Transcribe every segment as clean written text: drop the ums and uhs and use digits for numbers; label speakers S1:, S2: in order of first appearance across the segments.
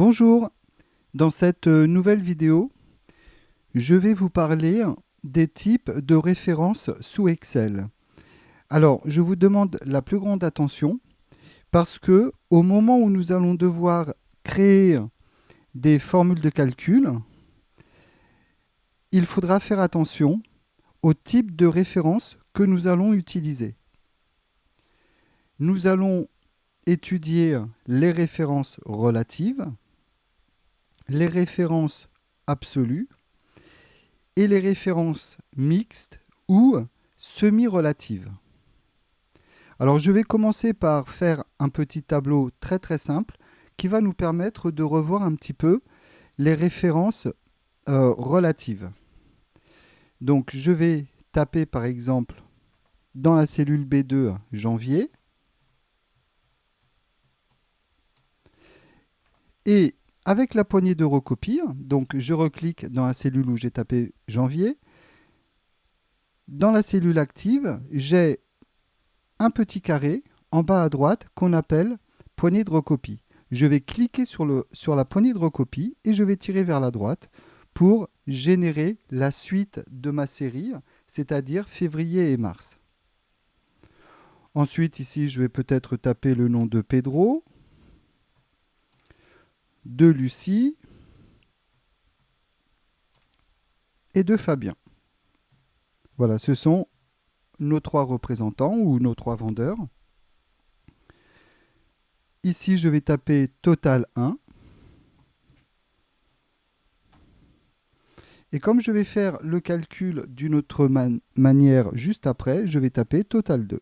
S1: Bonjour, dans cette nouvelle vidéo, je vais vous parler des types de références sous Excel. Alors, je vous demande la plus grande attention parce que au moment où nous allons devoir créer des formules de calcul, il faudra faire attention au type de référence que nous allons utiliser. Nous allons étudier les références relatives, les références absolues et les références mixtes ou semi-relatives. Alors je vais commencer par faire un petit tableau très simple qui va nous permettre de revoir un petit peu les références relatives. Donc je vais taper par exemple dans la cellule B2 janvier et avec la poignée de recopie, donc je reclique dans la cellule où j'ai tapé janvier. Dans la cellule active, j'ai un petit carré en bas à droite qu'on appelle poignée de recopie. Je vais cliquer sur la poignée de recopie et je vais tirer vers la droite pour générer la suite de ma série, c'est-à-dire février et mars. Ensuite, ici, je vais peut-être taper le nom de Pedro, de Lucie et de Fabien. Voilà, ce sont nos trois représentants ou nos trois vendeurs. Ici, je vais taper total 1. Et comme je vais faire le calcul d'une autre manière juste après, je vais taper total 2.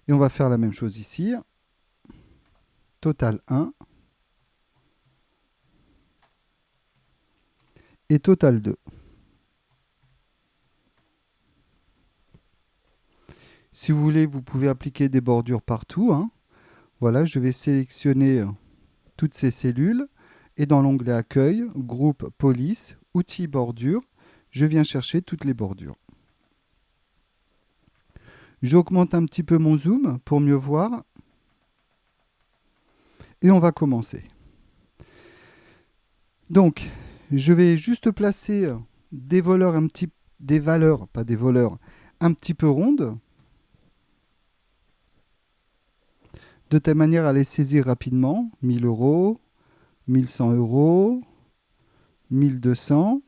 S1: Et on va faire la même chose ici. Total 1 et total 2. Si vous voulez, vous pouvez appliquer des bordures partout. Voilà, je vais sélectionner toutes ces cellules et dans l'onglet Accueil, Groupe Police, Outils bordure, je viens chercher toutes les bordures. J'augmente un petit peu mon zoom pour mieux voir. Et on va commencer. Donc, je vais juste placer des valeurs un petit peu rondes, de telle manière à les saisir rapidement. 1000 euros, 1100 euros, 1200,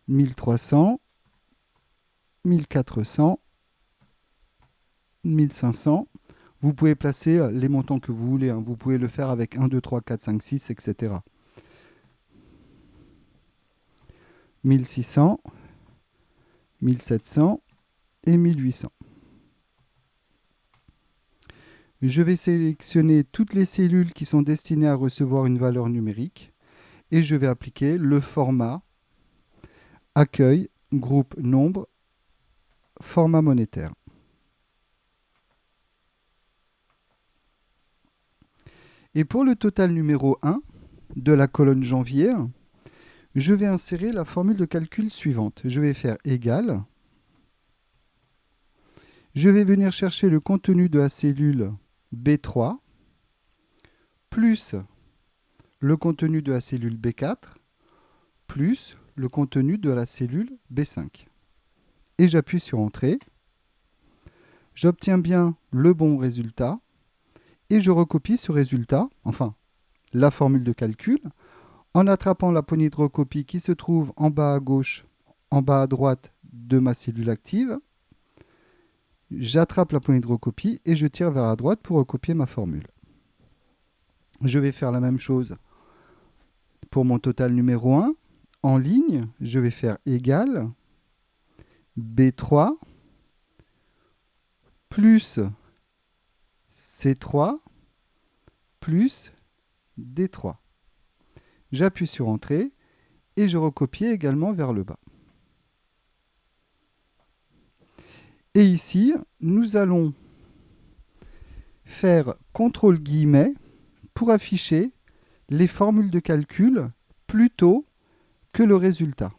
S1: 1300, 1400, 1500. Vous pouvez placer les montants que vous voulez. Vous pouvez le faire avec 1, 2, 3, 4, 5, 6, etc. 1600, 1700 et 1800. Je vais sélectionner toutes les cellules qui sont destinées à recevoir une valeur numérique et je vais appliquer le format accueil, groupe nombre, format monétaire. Et pour le total numéro 1 de la colonne janvier, je vais insérer la formule de calcul suivante. Je vais faire égal. Je vais venir chercher le contenu de la cellule B3 plus le contenu de la cellule B4 plus le contenu de la cellule B5. Et j'appuie sur Entrée. J'obtiens bien le bon résultat et je recopie ce résultat, enfin la formule de calcul, en attrapant la poignée de recopie qui se trouve en bas à gauche, en bas à droite de ma cellule active. J'attrape la poignée de recopie et je tire vers la droite pour recopier ma formule. Je vais faire la même chose pour mon total numéro 1. En ligne, je vais faire égal B3 plus C3 plus D3. J'appuie sur Entrée et je recopie également vers le bas. Et ici, nous allons faire CTRL- pour afficher les formules de calcul plutôt que le résultat.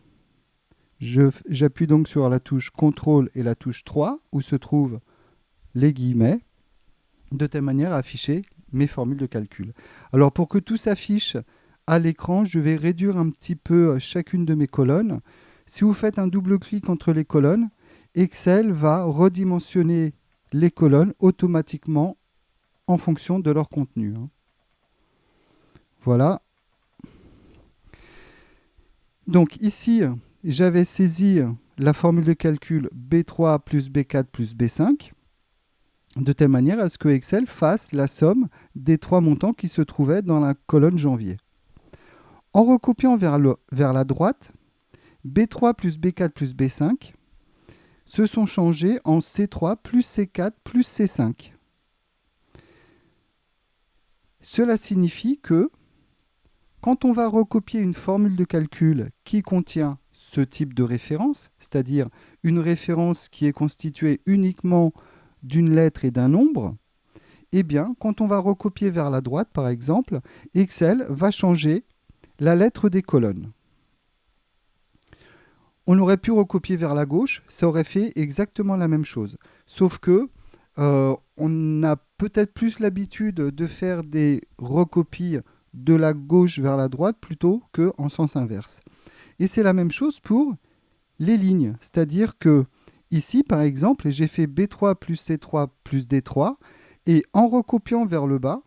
S1: J'appuie donc sur la touche CTRL et la touche 3 où se trouvent les guillemets. de telle manière à afficher mes formules de calcul. Alors pour que tout s'affiche à l'écran, je vais réduire un petit peu chacune de mes colonnes. Si vous faites un double clic entre les colonnes, Excel va redimensionner les colonnes automatiquement en fonction de leur contenu. Voilà. Donc ici, j'avais saisi la formule de calcul B3 plus B4 plus B5, de telle manière à ce que Excel fasse la somme des trois montants qui se trouvaient dans la colonne janvier. En recopiant vers la droite, B3 plus B4 plus B5 se sont changés en C3 plus C4 plus C5. Cela signifie que quand on va recopier une formule de calcul qui contient ce type de référence, c'est-à-dire une référence qui est constituée uniquement d'une lettre et d'un nombre, eh bien, quand on va recopier vers la droite, par exemple, Excel va changer la lettre des colonnes. On aurait pu recopier vers la gauche, ça aurait fait exactement la même chose. Sauf que on a peut-être plus l'habitude de faire des recopies de la gauche vers la droite plutôt qu'en sens inverse. Et c'est la même chose pour les lignes. C'est-à-dire que ici, par exemple, j'ai fait B3 plus C3 plus D3, et en recopiant vers le bas,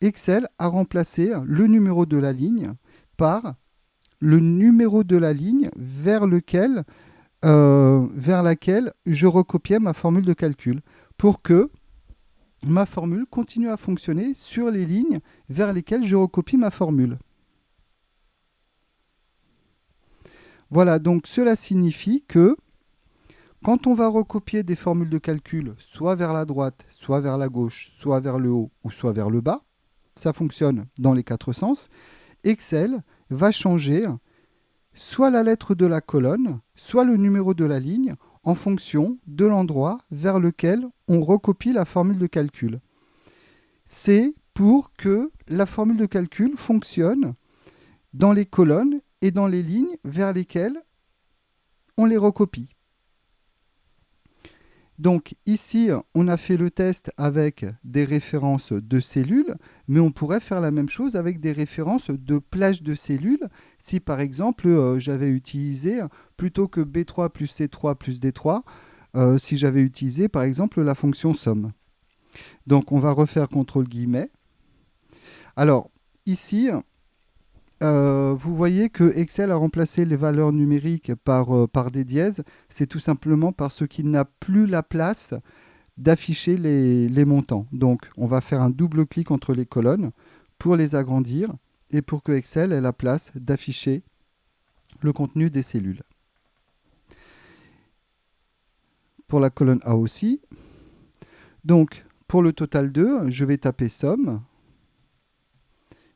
S1: Excel a remplacé le numéro de la ligne par le numéro de la ligne vers laquelle je recopiais ma formule de calcul pour que ma formule continue à fonctionner sur les lignes vers lesquelles je recopie ma formule. Voilà, donc cela signifie que quand on va recopier des formules de calcul soit vers la droite, soit vers la gauche, soit vers le haut ou soit vers le bas, ça fonctionne dans les quatre sens, Excel va changer soit la lettre de la colonne, soit le numéro de la ligne, en fonction de l'endroit vers lequel on recopie la formule de calcul. C'est pour que la formule de calcul fonctionne dans les colonnes et dans les lignes vers lesquelles on les recopie. Donc ici, on a fait le test avec des références de cellules, mais on pourrait faire la même chose avec des références de plages de cellules. Si par exemple, j'avais utilisé, plutôt que B3 plus C3 plus D3, si j'avais utilisé par exemple la fonction somme. Donc on va refaire CTRL guillemets. Alors ici, vous voyez que Excel a remplacé les valeurs numériques par des dièses. C'est tout simplement parce qu'il n'a plus la place d'afficher les montants. Donc, on va faire un double clic entre les colonnes pour les agrandir et pour que Excel ait la place d'afficher le contenu des cellules. Pour la colonne A aussi. Donc, pour le total 2, je vais taper somme.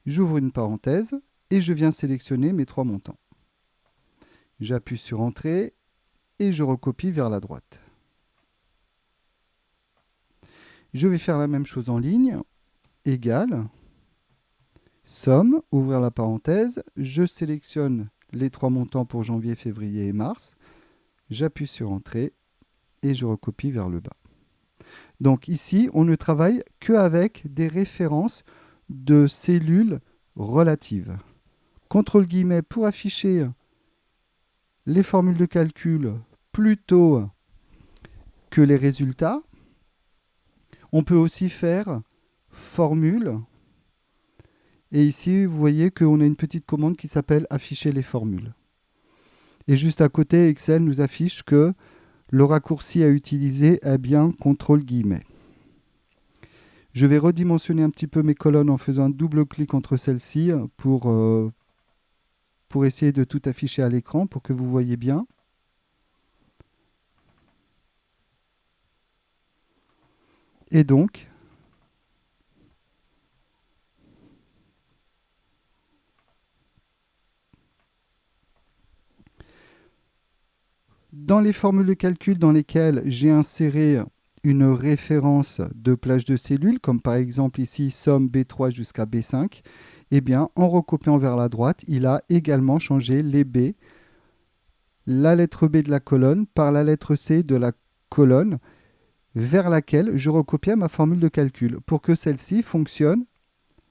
S1: J'ouvre une parenthèse et je viens sélectionner mes trois montants. J'appuie sur Entrée et je recopie vers la droite. Je vais faire la même chose en ligne, égale, somme, ouvrir la parenthèse, je sélectionne les trois montants pour janvier, février et mars, j'appuie sur Entrée et je recopie vers le bas. Donc ici, on ne travaille qu'avec des références de cellules relatives. CTRL guillemets pour afficher les formules de calcul plutôt que les résultats. On peut aussi faire formule. Et ici, vous voyez qu'on a une petite commande qui s'appelle afficher les formules. Et juste à côté, Excel nous affiche que le raccourci à utiliser est bien CTRL guillemets. Je vais redimensionner un petit peu mes colonnes en faisant un double clic entre celles-ci pour essayer de tout afficher à l'écran pour que vous voyez bien. Et donc, dans les formules de calcul dans lesquelles j'ai inséré une référence de plage de cellules, comme par exemple ici somme B3 jusqu'à B5, eh bien, en recopiant vers la droite, il a également changé les B, la lettre B de la colonne par la lettre C de la colonne vers laquelle je recopiais ma formule de calcul pour que celle-ci fonctionne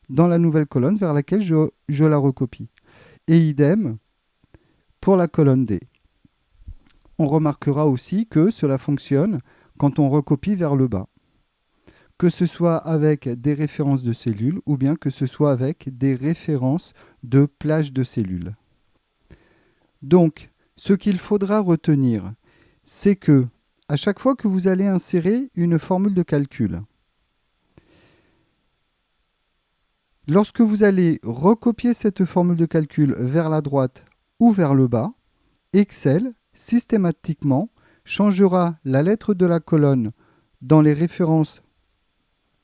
S1: dans la nouvelle colonne vers laquelle je la recopie. Et idem pour la colonne D. On remarquera aussi que cela fonctionne quand on recopie vers le bas, que ce soit avec des références de cellules ou bien que ce soit avec des références de plages de cellules. Donc, ce qu'il faudra retenir, c'est que à chaque fois que vous allez insérer une formule de calcul, lorsque vous allez recopier cette formule de calcul vers la droite ou vers le bas, Excel, systématiquement, changera la lettre de la colonne dans les références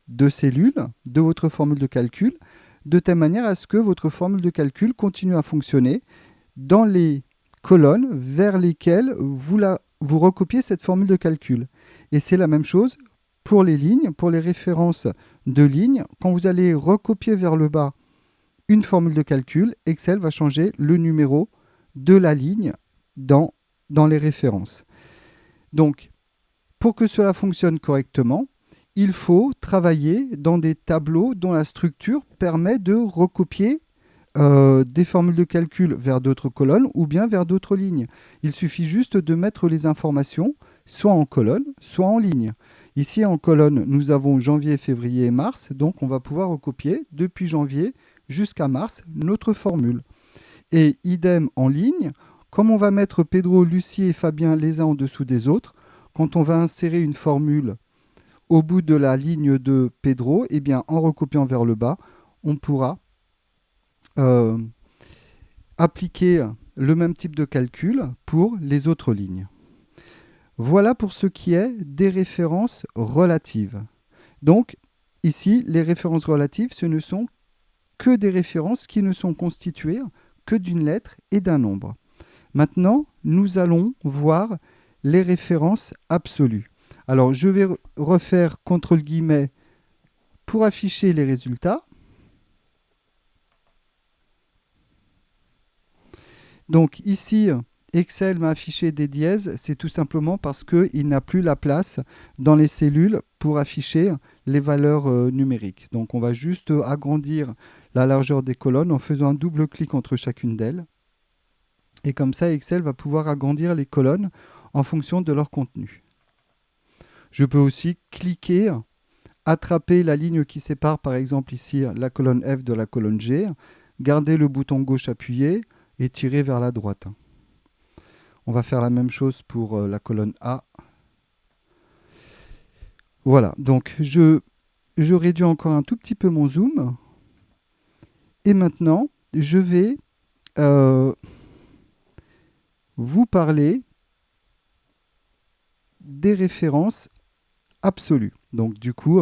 S1: de cellules de votre formule de calcul, de telle manière à ce que votre formule de calcul continue à fonctionner dans les colonnes vers lesquelles vous recopiez cette formule de calcul. Et c'est la même chose pour les lignes, pour les références de lignes. Quand vous allez recopier vers le bas une formule de calcul, Excel va changer le numéro de la ligne dans les références. Donc, pour que cela fonctionne correctement, il faut travailler dans des tableaux dont la structure permet de recopier des formules de calcul vers d'autres colonnes ou bien vers d'autres lignes. Il suffit juste de mettre les informations soit en colonne, soit en ligne. Ici, en colonne, nous avons janvier, février et mars, donc on va pouvoir recopier depuis janvier jusqu'à mars notre formule. Et idem en ligne, comme on va mettre Pedro, Lucie et Fabien les uns en dessous des autres, quand on va insérer une formule au bout de la ligne de Pedro, eh bien, en recopiant vers le bas, on pourra appliquer le même type de calcul pour les autres lignes. Voilà pour ce qui est des références relatives. Donc, ici, les références relatives, ce ne sont que des références qui ne sont constituées que d'une lettre et d'un nombre. Maintenant, nous allons voir les références absolues. Alors, je vais refaire CTRL- pour afficher les résultats. Donc ici, Excel m'a affiché des dièses, c'est tout simplement parce qu'il n'a plus la place dans les cellules pour afficher les valeurs numériques. Donc on va juste agrandir la largeur des colonnes en faisant un double clic entre chacune d'elles. Et comme ça, Excel va pouvoir agrandir les colonnes en fonction de leur contenu. Je peux aussi cliquer, attraper la ligne qui sépare par exemple ici la colonne F de la colonne G, garder le bouton gauche appuyé et tirer vers la droite. On va faire la même chose pour la colonne A. Voilà, donc je réduis encore un tout petit peu mon zoom. Et maintenant, je vais vous parler des références absolues. Donc du coup,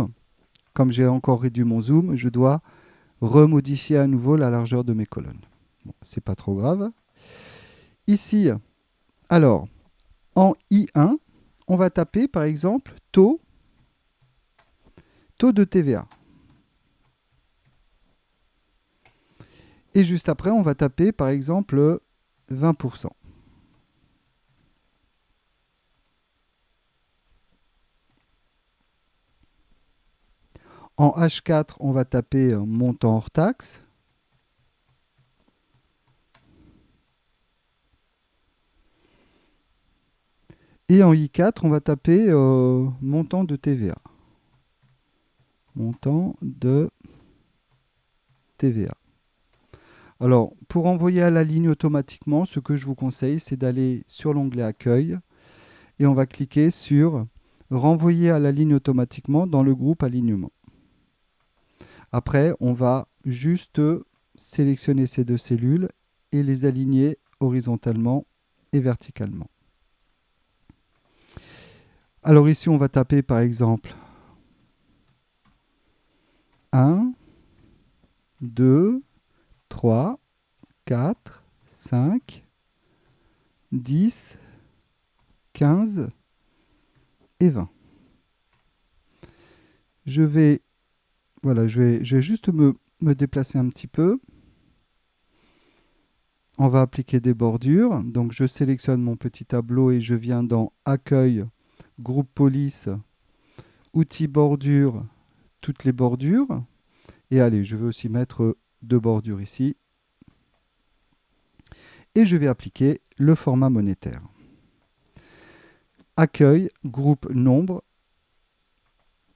S1: comme j'ai encore réduit mon zoom, je dois remodifier à nouveau la largeur de mes colonnes. Bon, c'est pas trop grave. Ici, alors, en I1, on va taper par exemple taux de TVA. Et juste après, on va taper par exemple 20%. En H4, on va taper montant hors taxe. Et en I4, on va taper montant de TVA. Montant de TVA. Alors, pour envoyer à la ligne automatiquement, ce que je vous conseille, c'est d'aller sur l'onglet Accueil et on va cliquer sur Renvoyer à la ligne automatiquement dans le groupe Alignement. Après, on va juste sélectionner ces deux cellules et les aligner horizontalement et verticalement. Alors ici, on va taper par exemple 1, 2, 3, 4, 5, 10, 15 et 20. Je vais juste me déplacer un petit peu. On va appliquer des bordures. Donc je sélectionne mon petit tableau et je viens dans Accueil, Groupe Police outils bordure, toutes les bordures. Et allez, je vais aussi mettre 2 bordures ici. Et je vais appliquer le format monétaire. Accueil, groupe, nombre,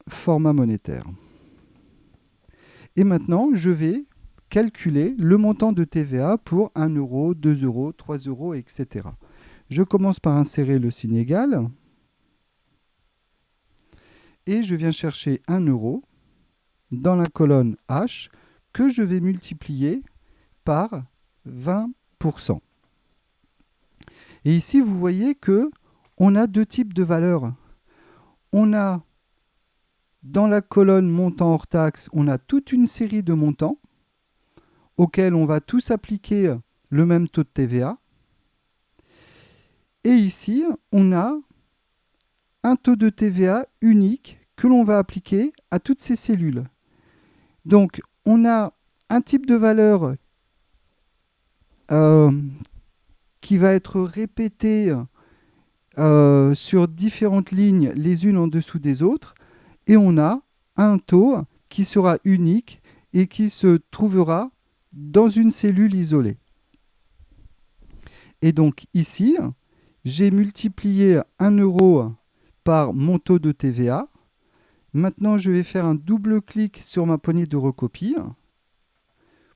S1: format monétaire. Et maintenant, je vais calculer le montant de TVA pour 1 euro, 2 euros, 3 euros, etc. Je commence par insérer le signe égal. Et je viens chercher 1 euro dans la colonne H que je vais multiplier par 20%. Et ici, vous voyez que on a 2 types de valeurs. On a dans la colonne montant hors taxe, on a toute une série de montants auxquels on va tous appliquer le même taux de TVA. Et ici, on a un taux de TVA unique que l'on va appliquer à toutes ces cellules. Donc, on a un type de valeur qui va être répété sur différentes lignes les unes en dessous des autres, et on a un taux qui sera unique et qui se trouvera dans une cellule isolée. Et donc ici, j'ai multiplié 1 euro par mon taux de TVA. Maintenant, je vais faire un double clic sur ma poignée de recopie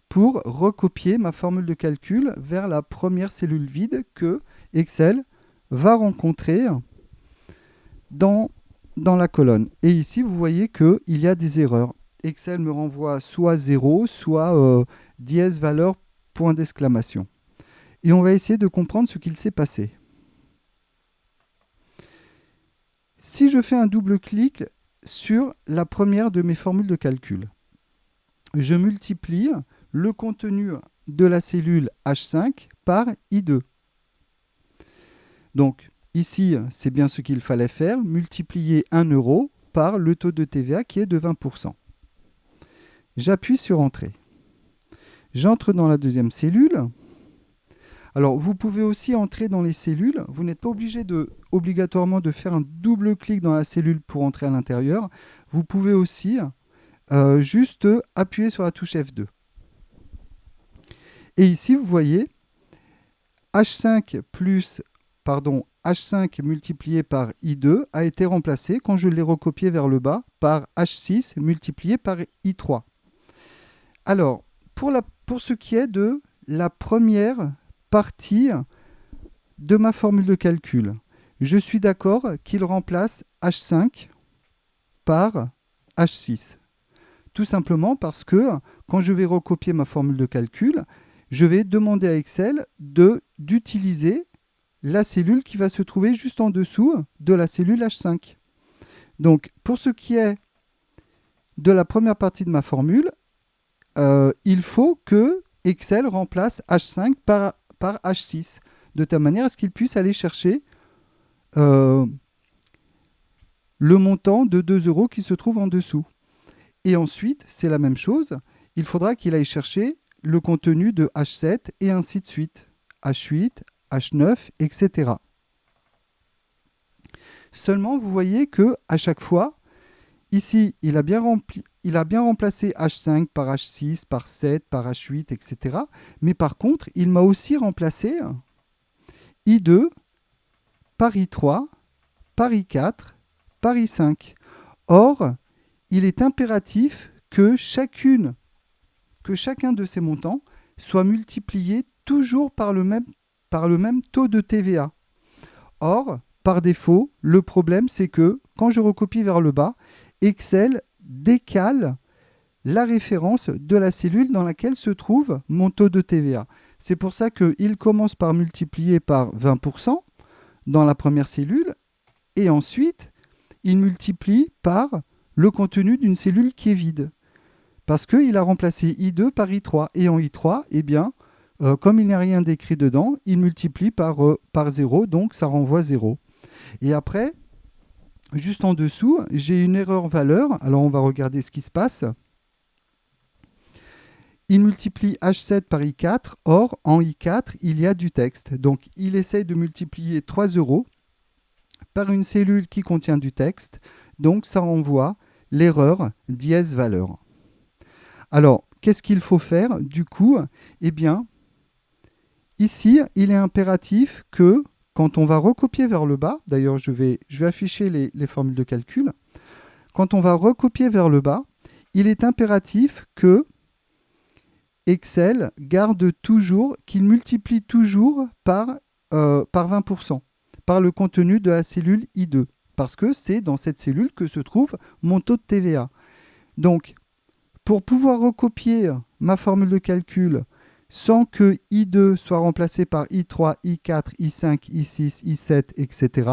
S1: pour recopier ma formule de calcul vers la première cellule vide que Excel va rencontrer dans la colonne. Et ici, vous voyez qu'il y a des erreurs. Excel me renvoie soit 0, soit dièse valeur point d'exclamation. Et on va essayer de comprendre ce qu'il s'est passé. Si je fais un double clic sur la première de mes formules de calcul, je multiplie le contenu de la cellule H5 par I2. Donc, ici, c'est bien ce qu'il fallait faire, multiplier 1 euro par le taux de TVA qui est de 20%. J'appuie sur Entrée. J'entre dans la deuxième cellule. Alors, vous pouvez aussi entrer dans les cellules. Vous n'êtes pas obligé obligatoirement de faire un double clic dans la cellule pour entrer à l'intérieur. Vous pouvez aussi juste appuyer sur la touche F2. Et ici, vous voyez, H5 multiplié par I2 a été remplacé, quand je l'ai recopié vers le bas, par H6 multiplié par I3. Alors, pour ce qui est de la première partie de ma formule de calcul, je suis d'accord qu'il remplace H5 par H6. Tout simplement parce que quand je vais recopier ma formule de calcul, je vais demander à Excel d'utiliser la cellule qui va se trouver juste en dessous de la cellule H5. Donc, pour ce qui est de la première partie de ma formule, il faut que Excel remplace H5 par H6, de telle manière à ce qu'il puisse aller chercher le montant de 2 euros qui se trouve en dessous. Et ensuite, c'est la même chose, il faudra qu'il aille chercher le contenu de H7 et ainsi de suite, H8, H9, etc. Seulement, vous voyez qu'à chaque fois, ici, il a bien remplacé H5 par H6, par 7, par H8, etc. Mais par contre, il m'a aussi remplacé I2 par I3, par I4, par I5. Or, il est impératif que chacun de ces montants soit multiplié toujours par le même taux de TVA. Or, par défaut, le problème, c'est que quand je recopie vers le bas, Excel décale la référence de la cellule dans laquelle se trouve mon taux de TVA. C'est pour ça qu'il commence par multiplier par 20% dans la première cellule, et ensuite, il multiplie par le contenu d'une cellule qui est vide. Parce qu'il a remplacé I2 par I3. Et en I3, eh bien, comme il n'y a rien d'écrit dedans, il multiplie par 0, donc ça renvoie 0. Et après, juste en dessous, j'ai une erreur valeur. Alors on va regarder ce qui se passe. Il multiplie H7 par I4. Or, en I4, il y a du texte. Donc il essaye de multiplier 3 euros par une cellule qui contient du texte. Donc ça renvoie l'erreur dièse valeur. Alors, qu'est-ce qu'il faut faire du coup? Eh bien, ici, il est impératif que quand on va recopier vers le bas, d'ailleurs je vais afficher les formules de calcul, quand on va recopier vers le bas, il est impératif que Excel garde toujours, qu'il multiplie toujours par 20%, par le contenu de la cellule I2, parce que c'est dans cette cellule que se trouve mon taux de TVA. Donc, pour pouvoir recopier ma formule de calcul sans que I2 soit remplacé par I3, I4, I5, I6, I7, etc.,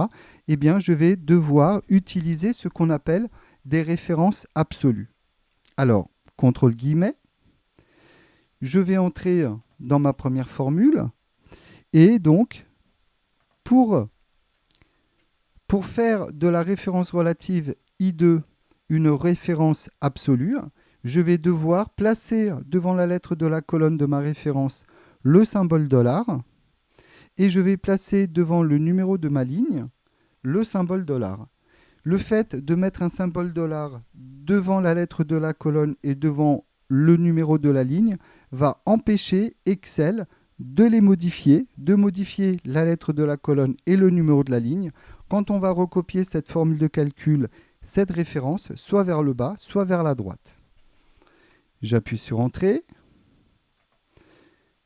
S1: eh bien, je vais devoir utiliser ce qu'on appelle des références absolues. Alors, contrôle guillemets, je vais entrer dans ma première formule et donc, pour faire de la référence relative I2 une référence absolue, je vais devoir placer devant la lettre de la colonne de ma référence le symbole $, et je vais placer devant le numéro de ma ligne le symbole $. Le fait de mettre un symbole $, devant la lettre de la colonne et devant le numéro de la ligne va empêcher Excel de les modifier, de modifier la lettre de la colonne et le numéro de la ligne quand on va recopier cette formule de calcul, cette référence, soit vers le bas, soit vers la droite. J'appuie sur Entrée.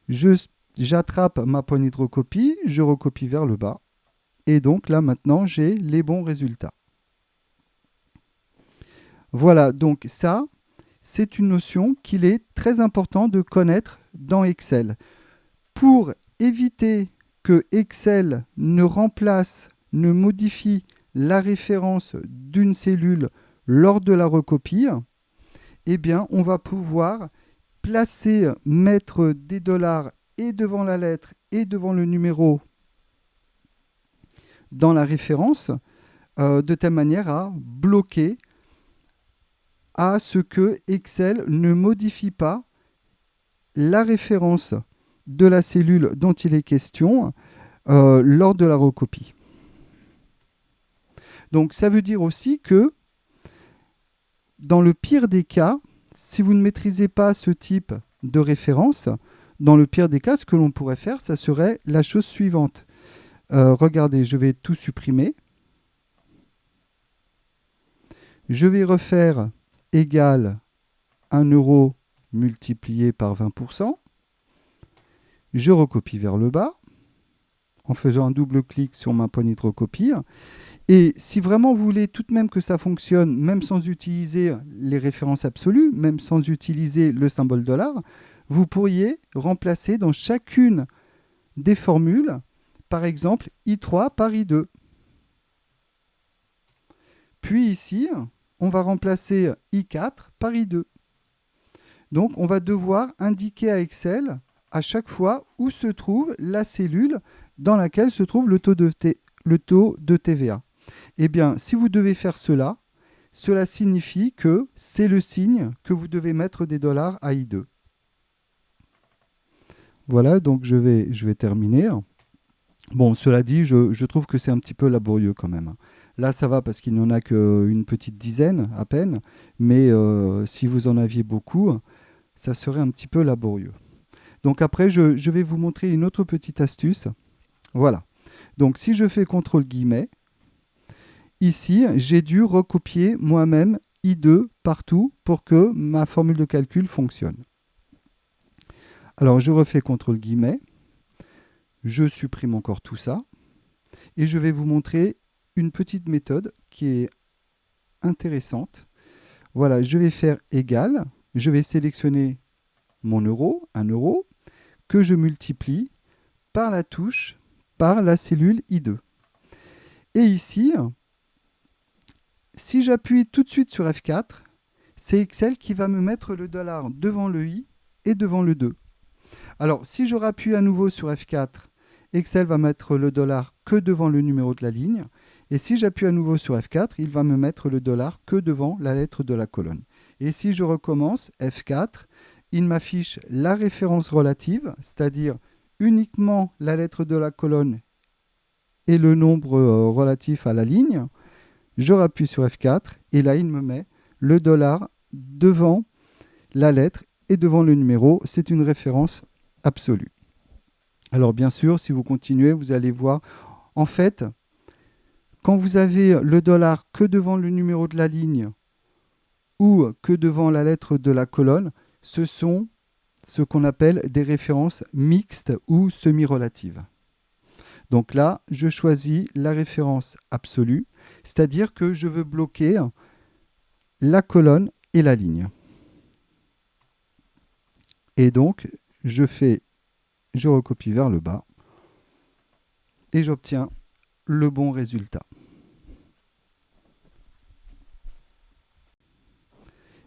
S1: J'attrape ma poignée de recopie, je recopie vers le bas. Et donc là, maintenant, j'ai les bons résultats. Voilà, donc ça, c'est une notion qu'il est très important de connaître dans Excel. Pour éviter que Excel ne remplace, ne modifie la référence d'une cellule lors de la recopie, eh bien, on va pouvoir placer, mettre des $ et devant la lettre et devant le numéro dans la référence, de telle manière à bloquer à ce que Excel ne modifie pas la référence de la cellule dont il est question lors de la recopie. Donc ça veut dire aussi que dans le pire des cas, si vous ne maîtrisez pas ce type de référence, dans le pire des cas, ce que l'on pourrait faire, ça serait la chose suivante. Regardez, je vais tout supprimer. Je vais refaire égal 1 € multiplié par 20%. Je recopie vers le bas en faisant un double clic sur ma poignée de recopie. Et si vraiment vous voulez tout de même que ça fonctionne, même sans utiliser les références absolues, même sans utiliser le symbole $, vous pourriez remplacer dans chacune des formules, par exemple, I3 par I2. Puis ici, on va remplacer I4 par I2. Donc, on va devoir indiquer à Excel à chaque fois où se trouve la cellule dans laquelle se trouve le taux de TVA. Eh bien, si vous devez faire cela, cela signifie que c'est le signe que vous devez mettre des $ à I2. Voilà, donc je vais terminer. Bon, cela dit, je trouve que c'est un petit peu laborieux quand même. Là, ça va parce qu'il n'y en a qu'une petite dizaine à peine, mais si vous en aviez beaucoup, ça serait un petit peu laborieux. Donc après, je vais vous montrer une autre petite astuce. Voilà. Donc si je fais contrôle guillemets, ici, j'ai dû recopier moi-même I2 partout pour que ma formule de calcul fonctionne. Alors je refais contrôle guillemets, je supprime encore tout ça, et je vais vous montrer une petite méthode qui est intéressante. Voilà, je vais faire égal, je vais sélectionner mon euro, 1 €, que je multiplie par la touche, par la cellule I2. Et ici, si j'appuie tout de suite sur F4, c'est Excel qui va me mettre le $ devant le I et devant le 2. Alors, si je rappuie à nouveau sur F4, Excel va mettre le $ que devant le numéro de la ligne. Et si j'appuie à nouveau sur F4, il va me mettre le $ que devant la lettre de la colonne. Et si je recommence F4, il m'affiche la référence relative, c'est-à-dire uniquement la lettre de la colonne et le nombre relatif à la ligne. je rappuie sur F4 et là, il me met le dollar devant la lettre et devant le numéro. C'est une référence absolue. Alors bien sûr, si vous continuez, vous allez voir, en fait, quand vous avez le dollar que devant le numéro de la ligne ou que devant la lettre de la colonne, ce sont ce qu'on appelle des références mixtes ou semi-relatives. Donc là, je choisis la référence absolue, c'est-à-dire que je veux bloquer la colonne et la ligne. Et donc, je recopie vers le bas et j'obtiens le bon résultat.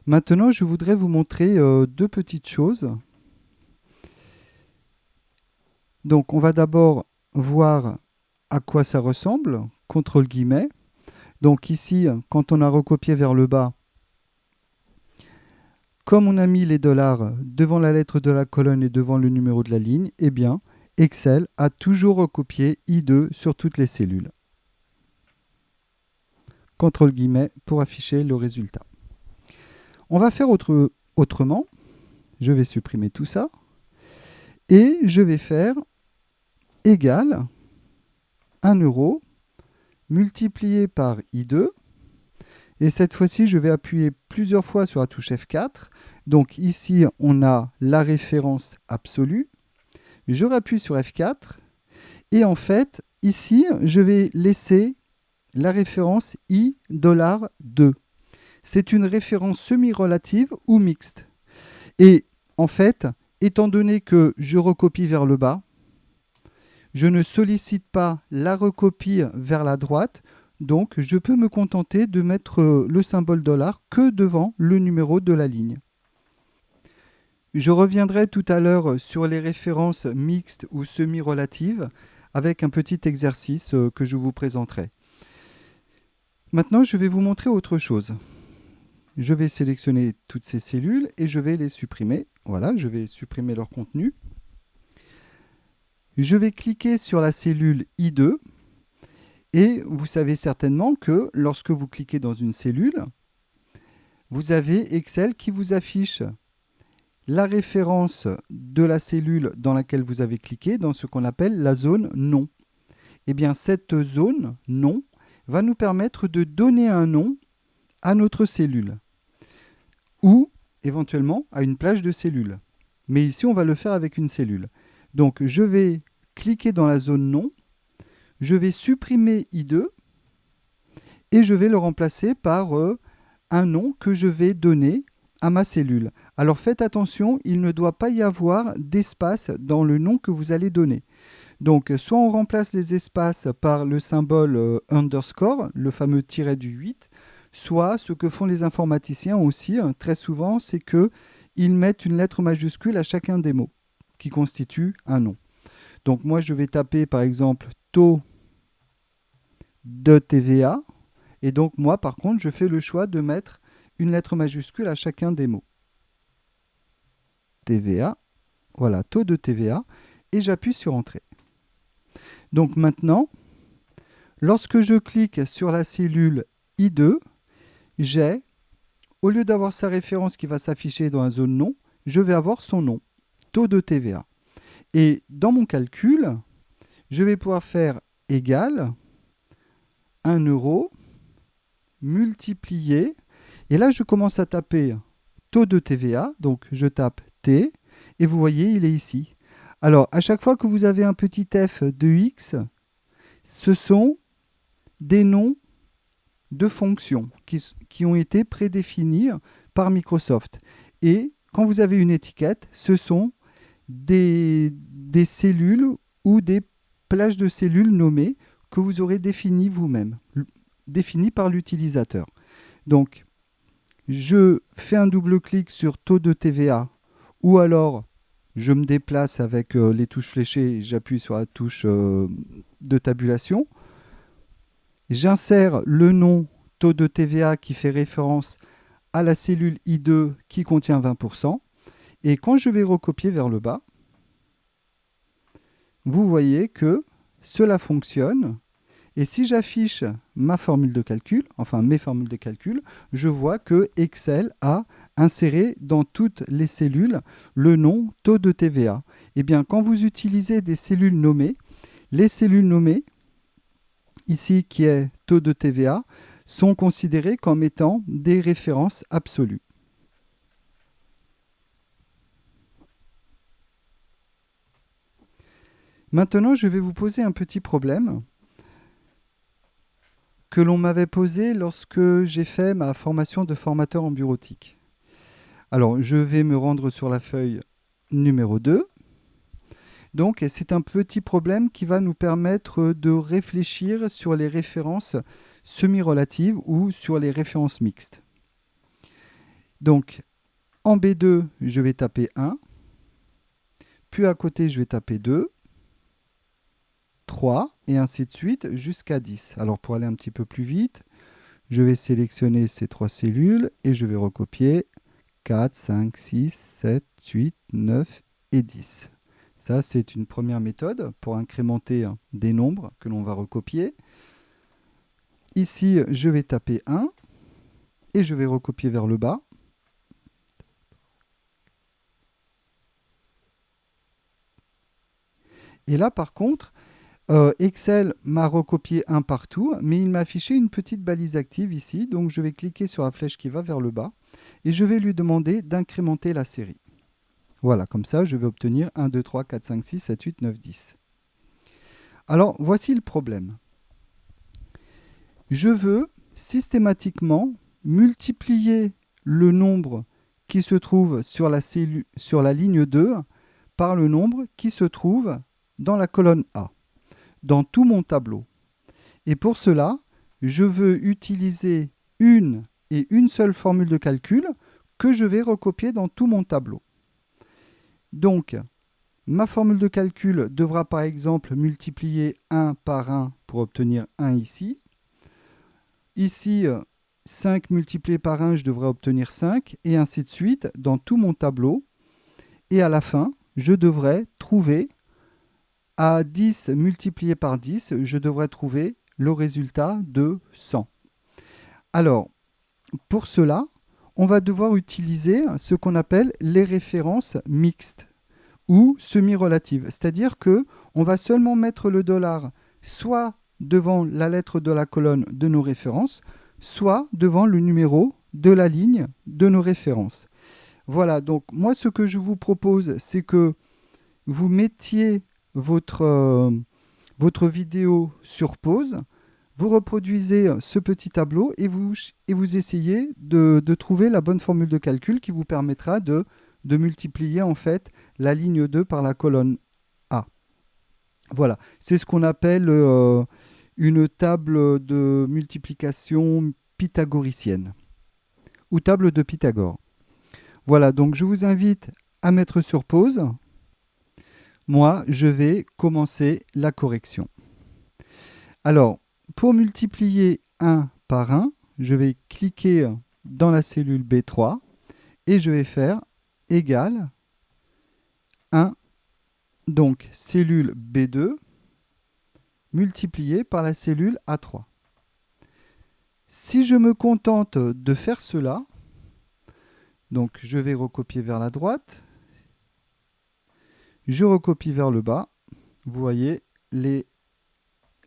S1: Maintenant, je voudrais vous montrer deux petites choses. Donc, on va d'abord voir à quoi ça ressemble. CTRL guillemets. Donc ici, quand on a recopié vers le bas, comme on a mis les dollars devant la lettre de la colonne et devant le numéro de la ligne, eh bien, Excel a toujours recopié I2 sur toutes les cellules. CTRL guillemets pour afficher le résultat. On va faire autrement. Je vais supprimer tout ça. Et je vais faire égal 1 euro multiplié par I2. Et cette fois-ci, je vais appuyer plusieurs fois sur la touche F4. Donc ici, on a la référence absolue. Je rappuie sur F4. Et en fait, ici, je vais laisser la référence I$2. C'est une référence semi-relative ou mixte. Et en fait, étant donné que je recopie vers le bas, je ne sollicite pas la recopie vers la droite, donc je peux me contenter de mettre le symbole dollar que devant le numéro de la ligne. Je reviendrai tout à l'heure sur les références mixtes ou semi-relatives avec un petit exercice que je vous présenterai. Maintenant, je vais vous montrer autre chose. Je vais sélectionner toutes ces cellules et je vais les supprimer. Voilà, je vais supprimer leur contenu. Je vais cliquer sur la cellule I2 et vous savez certainement que lorsque vous cliquez dans une cellule, vous avez Excel qui vous affiche la référence de la cellule dans laquelle vous avez cliqué dans ce qu'on appelle la zone nom. Eh bien, cette zone nom va nous permettre de donner un nom à notre cellule ou éventuellement à une plage de cellules. Mais ici, on va le faire avec une cellule. Donc, je vais cliquer dans la zone nom, je vais supprimer I2 et je vais le remplacer par un nom que je vais donner à ma cellule. Alors faites attention, il ne doit pas y avoir d'espace dans le nom que vous allez donner. Donc soit on remplace les espaces par le symbole underscore, le fameux tiret du 8, soit ce que font les informaticiens aussi, très souvent, c'est qu'ils mettent une lettre majuscule à chacun des mots qui constituent un nom. Donc moi je vais taper par exemple taux de TVA, et donc moi par contre je fais le choix de mettre une lettre majuscule à chacun des mots. TVA, voilà, taux de TVA, et j'appuie sur Entrée. Donc maintenant, lorsque je clique sur la cellule I2, j'ai, au lieu d'avoir sa référence qui va s'afficher dans la zone nom, je vais avoir son nom, taux de TVA. Et dans mon calcul, je vais pouvoir faire égal 1 euro multiplié, et là je commence à taper taux de TVA, donc je tape T, et vous voyez, il est ici. Alors, à chaque fois que vous avez un petit f de x, ce sont des noms de fonctions qui ont été prédéfinis par Microsoft. Et quand vous avez une étiquette, ce sont des cellules ou des plages de cellules nommées que vous aurez définies vous-même, définies par l'utilisateur. Donc, je fais un double-clic sur taux de TVA ou alors je me déplace avec les touches fléchées et j'appuie sur la touche de tabulation. J'insère le nom taux de TVA qui fait référence à la cellule I2 qui contient 20%. Et quand je vais recopier vers le bas, vous voyez que cela fonctionne Et si j'affiche ma formule de calcul, enfin mes formules de calcul, je vois que Excel a inséré dans toutes les cellules le nom taux de TVA. Eh bien, quand vous utilisez des cellules nommées, les cellules nommées, ici qui est taux de TVA, sont considérées comme étant des références absolues. Maintenant, je vais vous poser un petit problème que l'on m'avait posé lorsque j'ai fait ma formation de formateur en bureautique. Alors, je vais me rendre sur la feuille numéro 2. Donc, c'est un petit problème qui va nous permettre de réfléchir sur les références semi-relatives ou sur les références mixtes. Donc, en B2, je vais taper 1. Puis à côté, je vais taper 2, 3, et ainsi de suite jusqu'à 10. Alors, pour aller un petit peu plus vite, je vais sélectionner ces 3 cellules et je vais recopier 4, 5, 6, 7, 8, 9 et 10. Ça, c'est une première méthode pour incrémenter des nombres que l'on va recopier. Ici, je vais taper 1 et je vais recopier vers le bas. Et là, par contre, Excel m'a recopié 1 partout, mais il m'a affiché une petite balise active ici. Donc, je vais cliquer sur la flèche qui va vers le bas et je vais lui demander d'incrémenter la série. Voilà, comme ça, je vais obtenir 1, 2, 3, 4, 5, 6, 7, 8, 9, 10. Alors, voici le problème. Je veux systématiquement multiplier le nombre qui se trouve sur la ligne 2 par le nombre qui se trouve dans la colonne A, dans tout mon tableau. Et pour cela, je veux utiliser une et une seule formule de calcul que je vais recopier dans tout mon tableau. Donc, ma formule de calcul devra par exemple multiplier 1 par 1 pour obtenir 1 ici. Ici, 5 multiplié par 1, je devrais obtenir 5, et ainsi de suite dans tout mon tableau. Et à la fin, je devrais trouver, à 10 multiplié par 10, je devrais trouver le résultat de 100. Alors, pour cela, on va devoir utiliser ce qu'on appelle les références mixtes ou semi-relatives. C'est-à-dire qu'on va seulement mettre le dollar soit devant la lettre de la colonne de nos références, soit devant le numéro de la ligne de nos références. Voilà, donc moi ce que je vous propose, c'est que vous mettiez votre vidéo sur pause, vous reproduisez ce petit tableau et vous essayez de trouver la bonne formule de calcul qui vous permettra de multiplier en fait la ligne 2 par la colonne A. Voilà, c'est ce qu'on appelle une table de multiplication pythagoricienne ou table de Pythagore. Voilà, donc je vous invite à mettre sur pause. Moi, je vais commencer la correction. Alors, pour multiplier 1 par 1, je vais cliquer dans la cellule B3 et je vais faire égal 1, donc cellule B2 multiplié par la cellule A3. Si je me contente de faire cela, donc je vais recopier vers la droite, je recopie vers le bas, vous voyez, les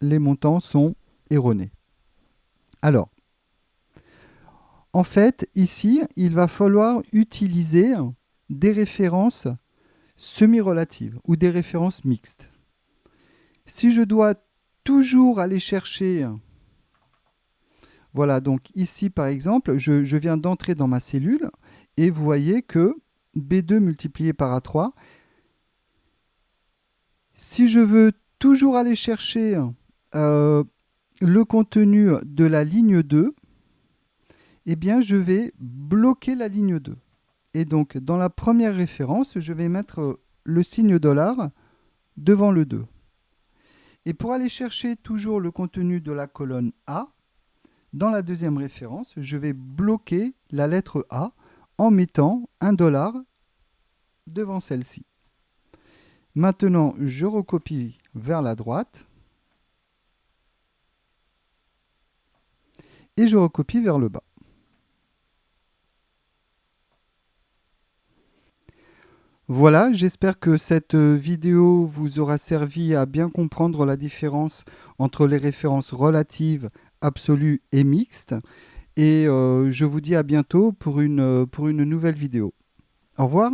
S1: montants sont erronés. Alors, en fait, ici, il va falloir utiliser des références semi-relatives ou des références mixtes. Si je dois toujours aller chercher, voilà, donc ici par exemple, je viens d'entrer dans ma cellule et vous voyez que B2 multiplié par A3, si je veux toujours aller chercher le contenu de la ligne 2, eh bien je vais bloquer la ligne 2. Et donc dans la première référence, je vais mettre le signe dollar devant le 2. Et pour aller chercher toujours le contenu de la colonne A, dans la deuxième référence, je vais bloquer la lettre A en mettant un dollar devant celle-ci. Maintenant, je recopie vers la droite. et je recopie vers le bas. Voilà, j'espère que cette vidéo vous aura servi à bien comprendre la différence entre les références relatives, absolues et mixtes. Et je vous dis à bientôt pour une nouvelle vidéo. Au revoir.